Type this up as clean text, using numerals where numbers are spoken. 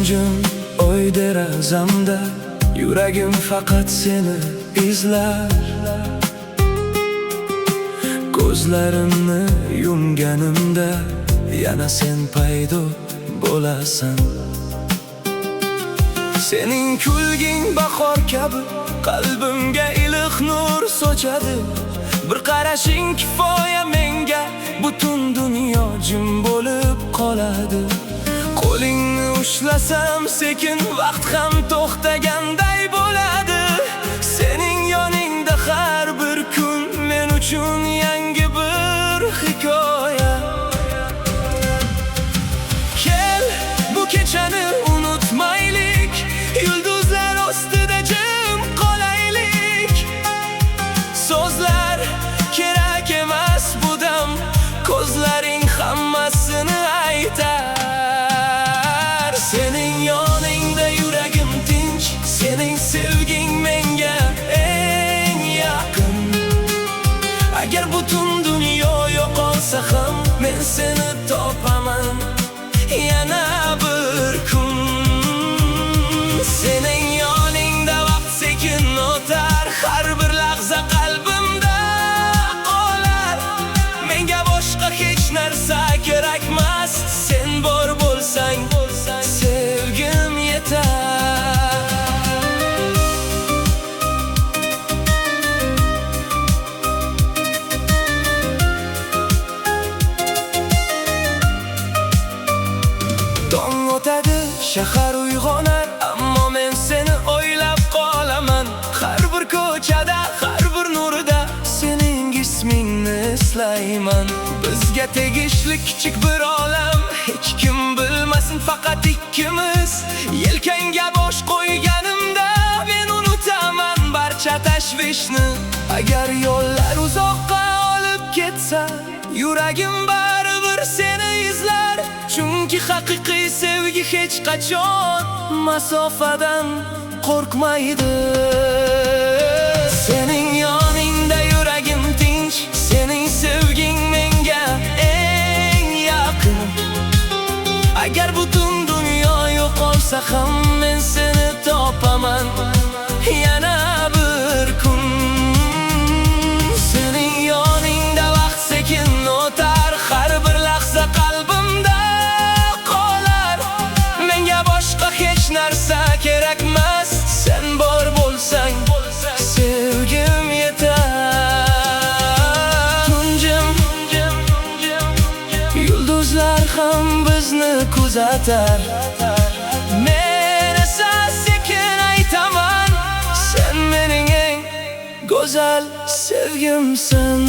Tunjim oy derazamda, yuragim faqat seni izlar. Ko'zlarimni yumganimda yana sen paydo bo'lasan. Sening kulging bahor kabi qalbimga iliq nur sochadi. Bir qarashing kifoya menga, butun dunyo jim bo'lib qoladi. Qo'lingni ushlasam sekin vaqt ham to'xtaganday bo'ladi. Sening yoningda har bir kun men uchun yangi bir hikoya. Kel, bu kechani unutmaylik, yulduzlar ostida jim qolaylik. So'zlar kerak emas bu dam, ko'zlaring hammasini aytar. Sening yoningda yuragim tinch, sening sevging menga eng yaqin. Agar butun dunyo yo'qolsa ham men seni topaman yana bir kun. Sening yoningda vaqt sekin o'tar, har bir lahza qalbimda qolar. Menga boshqa hech narsa kerakmas, sen bor bo'lsang sevgim yetar. Tong o'tadi, shahar uyg'onar, ammo men seni o'ylab qolaman. Har bir ko'chada, har bir nurida sening ismingni eslayman. Bizga tegishli kichik bir olam, hech kim bilmasin, faqat ikkimiz. Yelkangga bosh qo'yganimda men unutaman barcha tashvishni. Agar yo'llar uzoqqa olib ketsa, yuragim baribir seni izlar. Chunki haqiqiy sevgi hech qachon masofadan qo'rqmaydi. Sening yoningda yuragim tinch, sening sevging menga eng yaqin. Agar butun dunyo yo'qolsa ham men seni topaman yana bir kun. Sening yoningda vaqt sekin o'tar, har bir lahza qalbimda qolar. Menga boshqa hech narsa kerakmas, sen bor bo'lsang sevgim yetar. Tunjim, yulduzlar ham bizni kuzatar. Men esa sekin aytaman, sen mening eng go'zal sevgimsan.